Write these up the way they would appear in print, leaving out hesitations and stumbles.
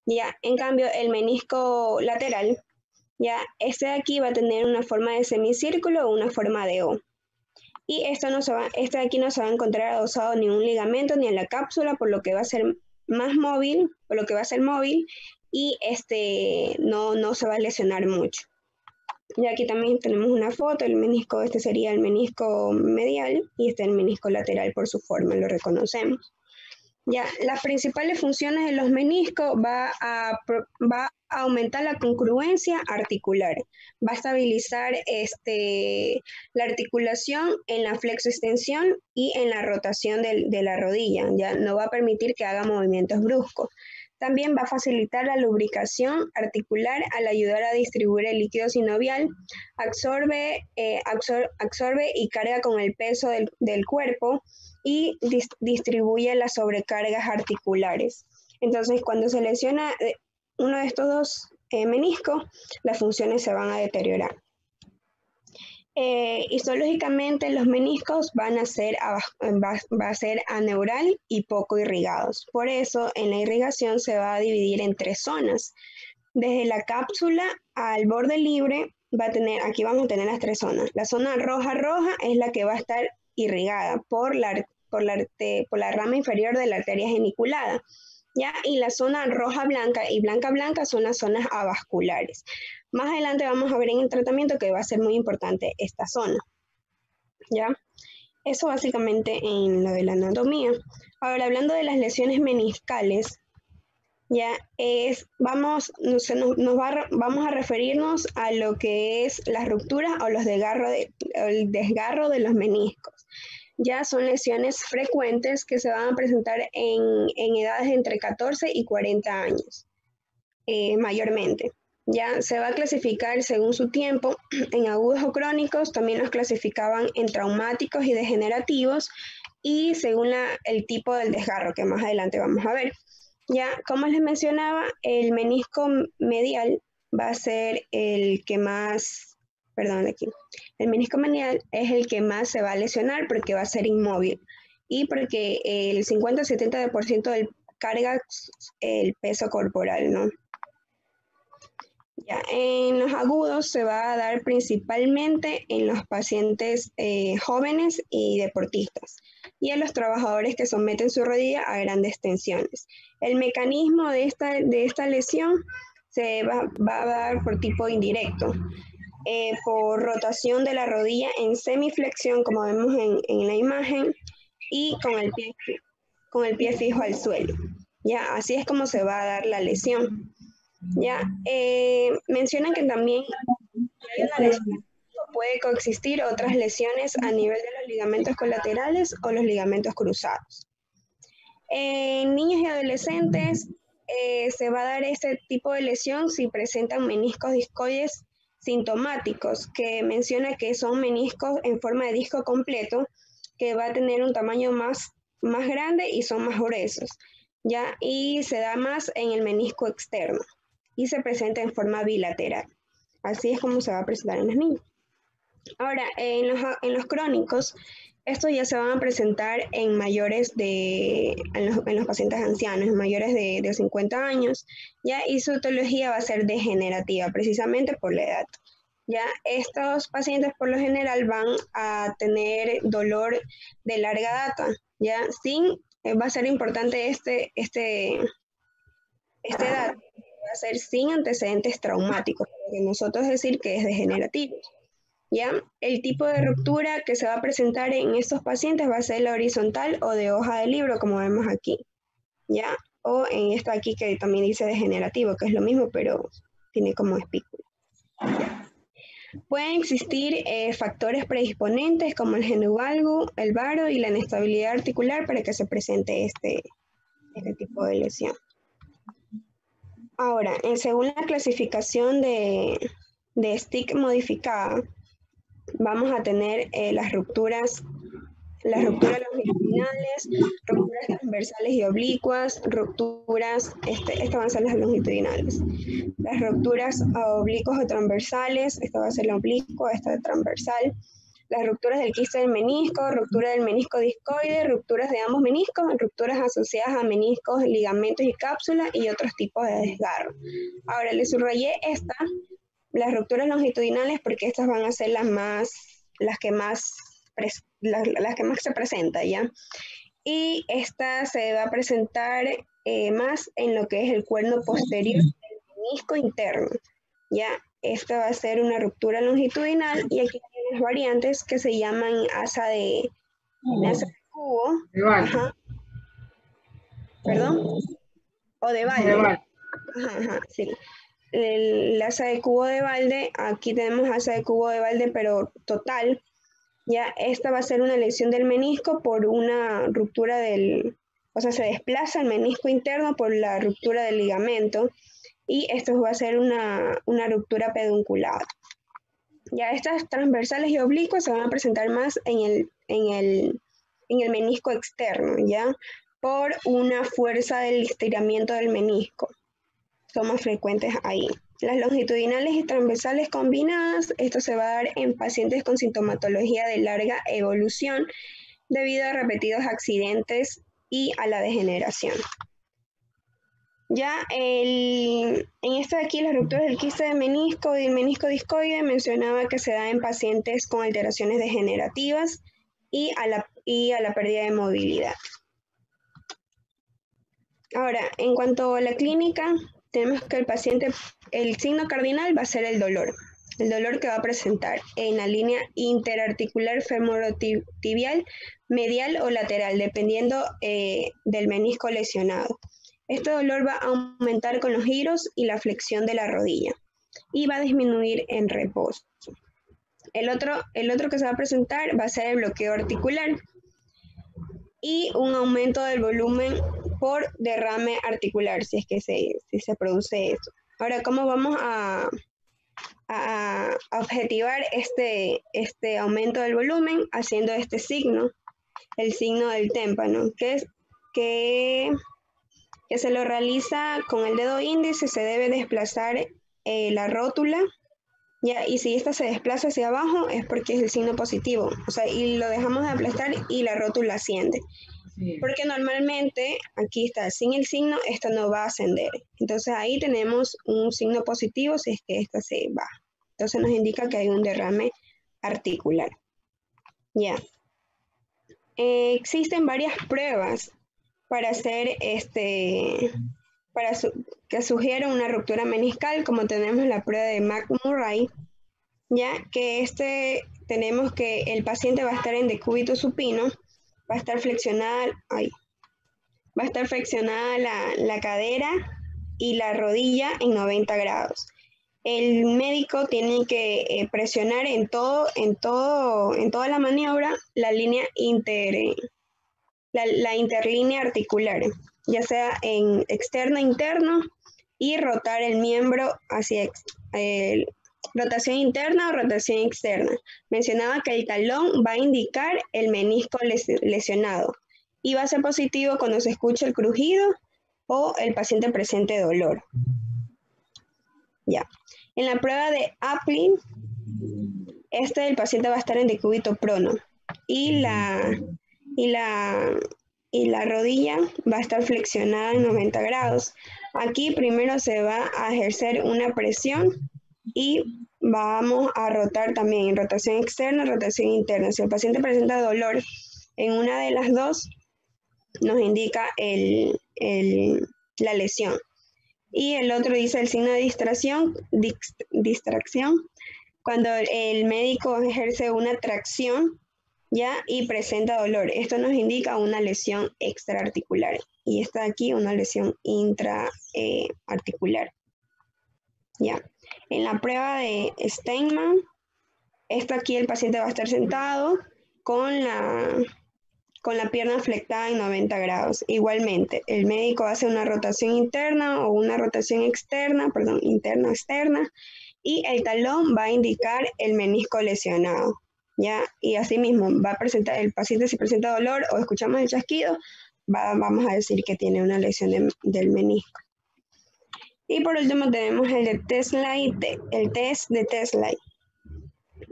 Ya, en cambio, el menisco lateral, ya, este de aquí va a tener una forma de semicírculo o una forma de O. Y este de aquí no se va a encontrar adosado ni un ligamento ni en la cápsula, por lo que va a ser más móvil, por lo que va a ser móvil y no se va a lesionar mucho. Y aquí también tenemos una foto, el menisco, este sería el menisco medial y este el menisco lateral por su forma, lo reconocemos. Ya, las principales funciones de los meniscos va a aumentar la congruencia articular, va a estabilizar la articulación en la flexoextensión y en la rotación de la rodilla, ya no va a permitir que haga movimientos bruscos. También va a facilitar la lubricación articular al ayudar a distribuir el líquido sinovial, absorbe y carga con el peso del cuerpo y distribuye las sobrecargas articulares. Entonces, cuando se lesiona uno de estos dos meniscos, las funciones se van a deteriorar. Histológicamente los meniscos va a ser aneural y poco irrigados. Por eso en la irrigación se va a dividir en 3 zonas. Desde la cápsula al borde libre aquí vamos a tener las 3 zonas. La zona roja es la que va a estar irrigada por la rama inferior de la arteria geniculada. ¿Ya? Y la zona roja-blanca y blanca-blanca son las zonas avasculares. Más adelante vamos a ver en el tratamiento que va a ser muy importante esta zona. ¿Ya? Eso básicamente en lo de la anatomía. Ahora, hablando de las lesiones meniscales, ya vamos a referirnos a lo que es las rupturas o el desgarro de los meniscos. Ya son lesiones frecuentes que se van a presentar en edades entre 14 y 40 años, mayormente. Ya se va a clasificar según su tiempo en agudos o crónicos, también los clasificaban en traumáticos y degenerativos y según el tipo del desgarro que más adelante vamos a ver. Ya, como les mencionaba, el menisco medial va a ser el que más, el menisco medial es el que más se va a lesionar porque va a ser inmóvil y porque el 50-70% del carga el peso corporal, ¿no? Ya, en los agudos se va a dar principalmente en los pacientes jóvenes y deportistas y en los trabajadores que someten su rodilla a grandes tensiones. El mecanismo de esta lesión se va a dar por tipo indirecto, por rotación de la rodilla en semiflexión, como vemos en la imagen, y con el pie fijo al suelo. Ya, así es como se va a dar la lesión. Ya, mencionan que también hay una lesión, puede coexistir otras lesiones a nivel de los ligamentos colaterales o los ligamentos cruzados. En niños y adolescentes se va a dar este tipo de lesión si presentan meniscos discoides sintomáticos, que menciona que son meniscos en forma de disco completo, que va a tener un tamaño más grande y son más gruesos, ¿ya? Y se da más en el menisco externo y se presenta en forma bilateral. Así es como se va a presentar en los niños. Ahora, en los crónicos, estos ya se van a presentar en los pacientes ancianos, mayores de 50 años, ¿ya? Y su etiología va a ser degenerativa, precisamente por la edad. Ya estos pacientes por lo general van a tener dolor de larga data, ya va a ser importante esta edad, va a ser sin antecedentes traumáticos, porque nosotros decir que es degenerativo. ¿Ya? El tipo de ruptura que se va a presentar en estos pacientes va a ser la horizontal o de hoja de libro, como vemos aquí, ¿ya? O en esta aquí que también dice degenerativo, que es lo mismo, pero tiene como espícula. ¿Ya? Pueden existir factores predisponentes como el genovalgo, el varo y la inestabilidad articular para que se presente este tipo de lesión. Ahora, según la clasificación de STIC modificada, vamos a tener las rupturas longitudinales, rupturas transversales y oblicuas, estas van a ser las longitudinales. Las rupturas oblicuas o transversales, esta va a ser la oblicua, esta es transversal. las rupturas del quiste del menisco, ruptura del menisco discoide, rupturas de ambos meniscos, rupturas asociadas a meniscos, ligamentos y cápsula y otros tipos de desgarro. Ahora le subrayé las rupturas longitudinales, porque estas van a ser las que más se presentan, ¿ya? Y esta se va a presentar más en lo que es el cuerno posterior del menisco interno, ¿ya? Esta va a ser una ruptura longitudinal y aquí hay unas variantes que se llaman asa de cubo. Ajá. ¿Perdón? O de balde. Ajá, sí. El asa de cubo de balde, aquí tenemos asa de cubo de balde, pero total. Ya, esta va a ser una lesión del menisco por una ruptura o sea, se desplaza el menisco interno por la ruptura del ligamento. Y esto va a ser una ruptura pedunculada. Ya estas transversales y oblicuas se van a presentar más en el menisco externo, ¿ya? Por una fuerza del estiramiento del menisco. Son más frecuentes ahí. Las longitudinales y transversales combinadas, esto se va a dar en pacientes con sintomatología de larga evolución debido a repetidos accidentes y a la degeneración. Ya en esta de aquí, las rupturas del quiste de menisco y el menisco discoide, mencionaba que se da en pacientes con alteraciones degenerativas y a la pérdida de movilidad. Ahora, en cuanto a la clínica, tenemos que el signo cardinal va a ser el dolor que va a presentar en la línea interarticular femorotibial, medial o lateral, dependiendo del menisco lesionado. Este dolor va a aumentar con los giros y la flexión de la rodilla y va a disminuir en reposo. El otro que se va a presentar va a ser el bloqueo articular y un aumento del volumen por derrame articular, si es que se produce eso. Ahora, ¿cómo vamos a objetivar este aumento del volumen? Haciendo este signo, el signo del témpano, que se lo realiza con el dedo índice. Se debe desplazar la rótula, ¿ya? Y si esta se desplaza hacia abajo es porque es el signo positivo, o sea, y lo dejamos de aplastar y la rótula asciende. Sí. Porque normalmente, aquí está, sin el signo, esta no va a ascender. Entonces ahí tenemos un signo positivo si es que esta se baja. Entonces nos indica que hay un derrame articular. Ya. Existen varias pruebas para hacer que sugiera una ruptura meniscal, como tenemos la prueba de McMurray, ya que tenemos que el paciente va a estar en decúbito supino, va a estar flexionada la cadera y la rodilla en 90 grados. El médico tiene que presionar en toda la maniobra la línea la interlínea articular, ya sea en externo interno, y rotar el miembro hacia rotación interna o rotación externa. Mencionaba que el talón va a indicar el menisco lesionado y va a ser positivo cuando se escuche el crujido o el paciente presente dolor. Ya. En la prueba de Aplin, el paciente va a estar en decúbito prono y la rodilla va a estar flexionada en 90 grados. Aquí primero se va a ejercer una presión y vamos a rotar también en rotación externa, rotación interna. Si el paciente presenta dolor en una de las dos, nos indica la lesión. Y el otro dice el signo de distracción, cuando el médico ejerce una tracción, ¿ya? Y presenta dolor. Esto nos indica una lesión extraarticular. Y está aquí una lesión intraarticular. ¿Ya? En la prueba de Steinman, aquí el paciente va a estar sentado con la pierna flectada en 90 grados. Igualmente, el médico hace una rotación interna o una rotación interna-externa, y el talón va a indicar el menisco lesionado, ¿ya? Y asimismo, va a presentar el paciente, si presenta dolor o escuchamos el chasquido, vamos a decir que tiene una lesión del menisco. Y por último tenemos el test de Teslay.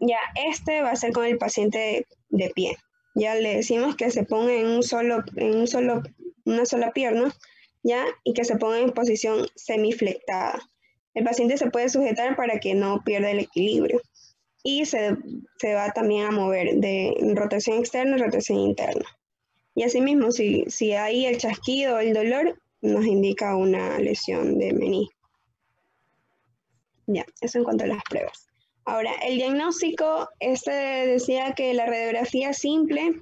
Ya, este va a ser con el paciente de pie. Ya le decimos que se ponga una sola pierna, ya, y que se ponga en posición semiflectada. El paciente se puede sujetar para que no pierda el equilibrio. Y se va también a mover de rotación externa a rotación interna. Y asimismo, si hay el chasquido o el dolor, nos indica una lesión de menisco. Ya, eso en cuanto a las pruebas. Ahora, el diagnóstico, decía que la radiografía simple,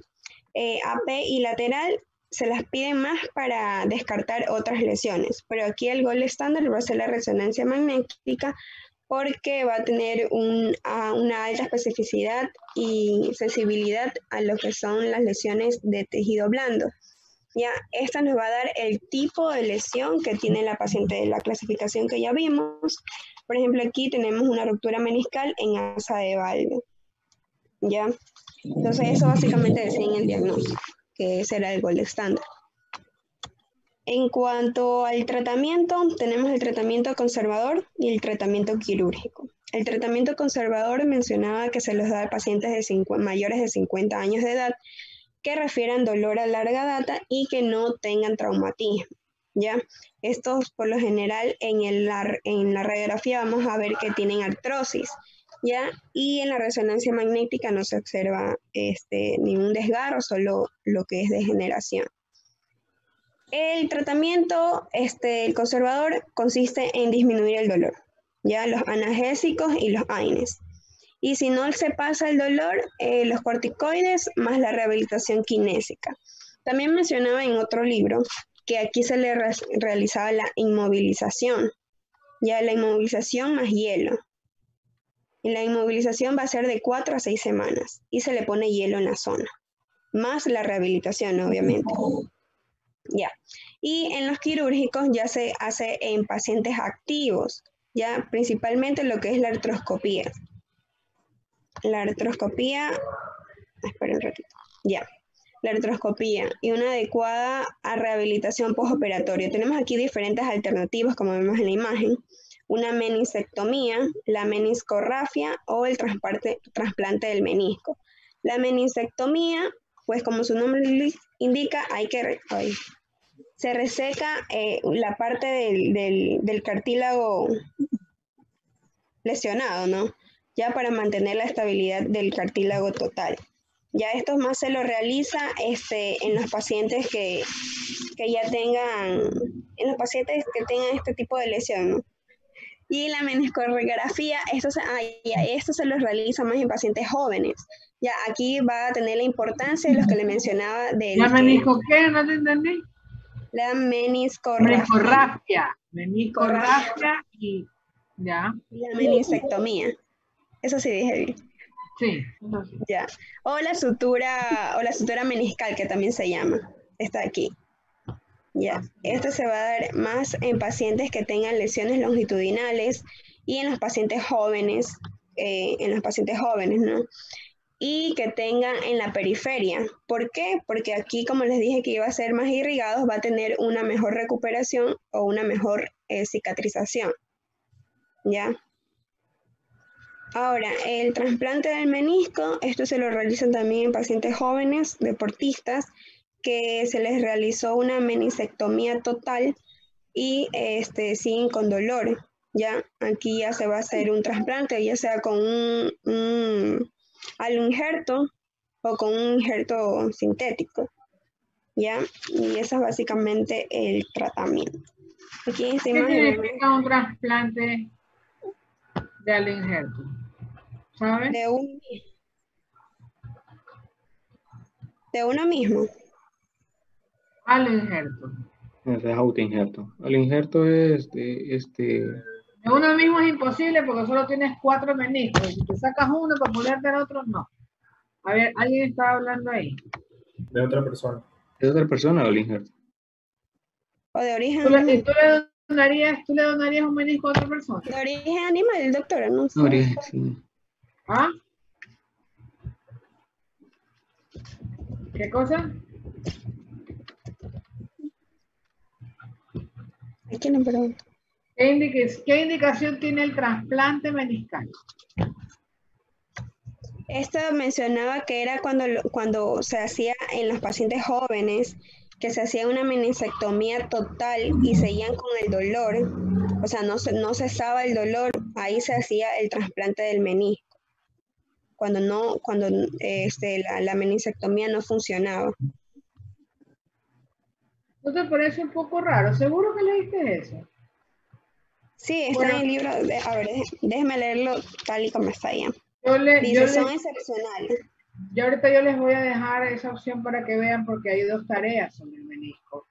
AP y lateral, se las piden más para descartar otras lesiones, pero aquí el gold estándar va a ser la resonancia magnética porque va a tener una alta especificidad y sensibilidad a lo que son las lesiones de tejido blando. Ya, esta nos va a dar el tipo de lesión que tiene la paciente de la clasificación que ya vimos. Por ejemplo, aquí tenemos una ruptura meniscal en asa de valve. ¿Ya? Entonces, eso básicamente decía en el diagnóstico, que ese era el gold estándar. En cuanto al tratamiento, tenemos el tratamiento conservador y el tratamiento quirúrgico. El tratamiento conservador mencionaba que se los da a pacientes mayores de 50 años de edad que refieran dolor a larga data y que no tengan traumatismo, ¿ya? Estos, por lo general, en la radiografía vamos a ver que tienen artrosis, ¿ya? Y en la resonancia magnética no se observa ningún desgarro, solo lo que es degeneración. El tratamiento, el conservador, consiste en disminuir el dolor, ¿ya? Los analgésicos y los AINES. Y si no se pasa el dolor, los corticoides más la rehabilitación kinésica. También mencionaba en otro libro que aquí se le realizaba la inmovilización, ya la inmovilización más hielo. Y la inmovilización va a ser de 4 a 6 semanas y se le pone hielo en la zona, más la rehabilitación, obviamente. Ya. Y en los quirúrgicos ya se hace en pacientes activos, ya principalmente lo que es la artroscopía. La artroscopía, espera un ratito, ya. La artroscopía y una adecuada rehabilitación postoperatoria. Tenemos aquí diferentes alternativas, como vemos en la imagen. Una meniscectomía, la meniscorrafia o el trasplante del menisco. La meniscectomía, pues como su nombre indica, se reseca la parte del cartílago lesionado, ¿no? Ya para mantener la estabilidad del cartílago total. Ya esto más se lo realiza en los pacientes que ya tengan, en los pacientes que tengan este tipo de lesión, ¿no? Y la meniscorrografía, esto se lo realiza más en pacientes jóvenes. Ya aquí va a tener la importancia de los que le mencionaba del... ¿La menisco qué? ¿No te entendí? La meniscorrafia. Meniscorrafia y ya. La meniscectomía. Eso sí dije bien. Sí. Ya. O la sutura meniscal, que también se llama. Está aquí. Ya. Esto se va a dar más en pacientes que tengan lesiones longitudinales y en los pacientes jóvenes, ¿no? Y que tengan en la periferia. ¿Por qué? Porque aquí, como les dije que iba a ser más irrigados, va a tener una mejor recuperación o una mejor cicatrización. ¿Ya? Ahora, el trasplante del menisco, esto se lo realizan también en pacientes jóvenes, deportistas, que se les realizó una meniscectomía total y siguen con dolor. ¿Ya? Aquí ya se va a hacer un trasplante, ya sea con un aloinjerto o con un injerto sintético. ¿Ya? Y eso es básicamente el tratamiento. Aquí en esta ¿Qué imagen significa un trasplante de aloinjerto? ¿Sabes? De uno mismo. Aloinjerto. Ese es autoinjerto. El injerto es De uno mismo es imposible porque solo tienes 4 meniscos. Si te sacas uno para ponerte el otro, no. A ver, ¿alguien está hablando ahí? De otra persona. ¿Es otra persona o el injerto? O de origen ¿Tú animal. le donarías un menisco a otra persona? De origen animal, doctora, no sé. Origen, sí. ¿Ah? ¿Qué cosa? ¿A quién le pregunto? ¿Qué indicación tiene el trasplante meniscal? Esta mencionaba que era cuando se hacía en los pacientes jóvenes, que se hacía una meniscectomía total y seguían con el dolor, o sea, no cesaba el dolor, ahí se hacía el trasplante del menisco, cuando la meniscectomía no funcionaba. ¿No te parece un poco raro? ¿Seguro que leíste eso? Sí, está Bueno, en el libro, a ver, déjeme leerlo tal y como está ahí. yo Dice, son les excepcionales. Yo ahorita yo les voy a dejar esa opción para que vean porque hay 2 tareas sobre el menisco.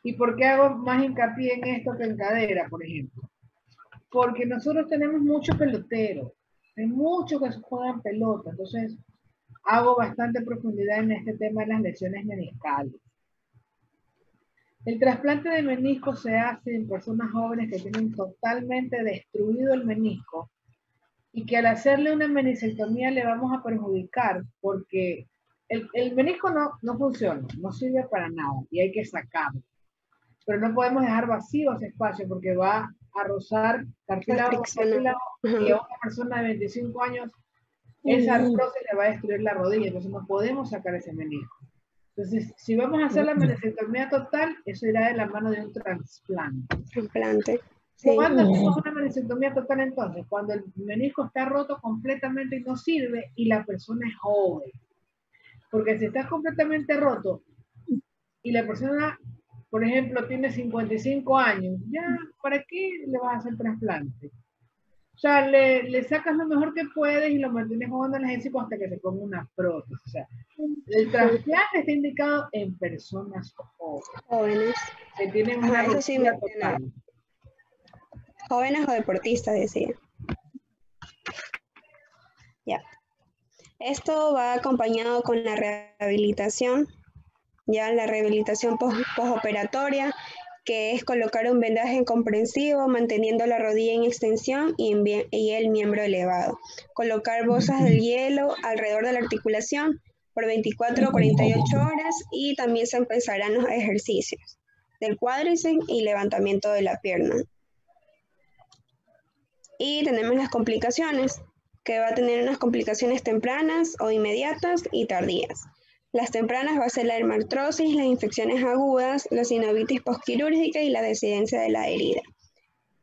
¿Y por qué hago más hincapié en esto que en cadera, por ejemplo? Porque nosotros tenemos muchos peloteros, hay muchos que juegan pelota, entonces hago bastante profundidad en este tema de las lesiones meniscales. El trasplante de menisco se hace en personas jóvenes que tienen totalmente destruido el menisco y que al hacerle una meniscectomía le vamos a perjudicar porque el menisco no funciona, no sirve para nada y hay que sacarlo. Pero no podemos dejar vacío ese espacio porque va a rozar cartílago con cartílago y a una persona de 25 años esa artrosis le va a destruir la rodilla, entonces no podemos sacar ese menisco. Entonces, si vamos a hacer la meniscectomía total, eso irá de la mano de un trasplante. Trasplante. Sí. ¿Cuándo hacemos una meniscectomía total entonces? Cuando el menisco está roto completamente y no sirve y la persona es joven. Porque si está completamente roto y la persona, por ejemplo, tiene 55 años, ya, ¿para qué le vas a hacer trasplante? O sea, le sacas lo mejor que puedes y lo mantienes jugando analgésico hasta que se ponga una prótesis. O sea, el trasplante está indicado en personas jóvenes. Que tienen una eso sí ruptura total. Jóvenes o deportistas, decía. Ya. Esto va acompañado con la rehabilitación, ya la rehabilitación postoperatoria, que es colocar un vendaje comprensivo manteniendo la rodilla en extensión y el miembro elevado. Colocar bolsas de hielo alrededor de la articulación por 24 o 48 horas y también se empezarán los ejercicios del cuádriceps y levantamiento de la pierna. Y tenemos las complicaciones, que va a tener unas complicaciones tempranas o inmediatas y tardías. Las tempranas va a ser la dermatrosis, las infecciones agudas, la sinovitis postquirúrgica y la desidencia de la herida.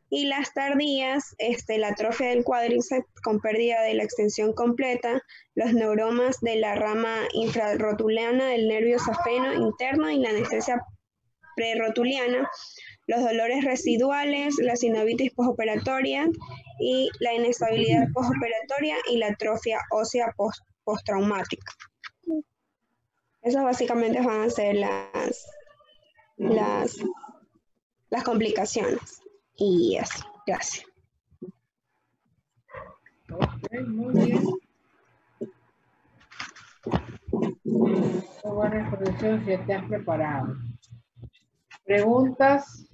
Y las tardías, la atrofia del cuádriceps con pérdida de la extensión completa, los neuromas de la rama infrarrotuliana del nervio safeno interno y la anestesia prerrotuliana, los dolores residuales, la sinovitis postoperatoria y la inestabilidad postoperatoria y la atrofia ósea postraumática. Esas básicamente van a ser las complicaciones. Y eso, gracias. Ok, muy bien. Muy buena exposición si te has preparado. ¿Preguntas?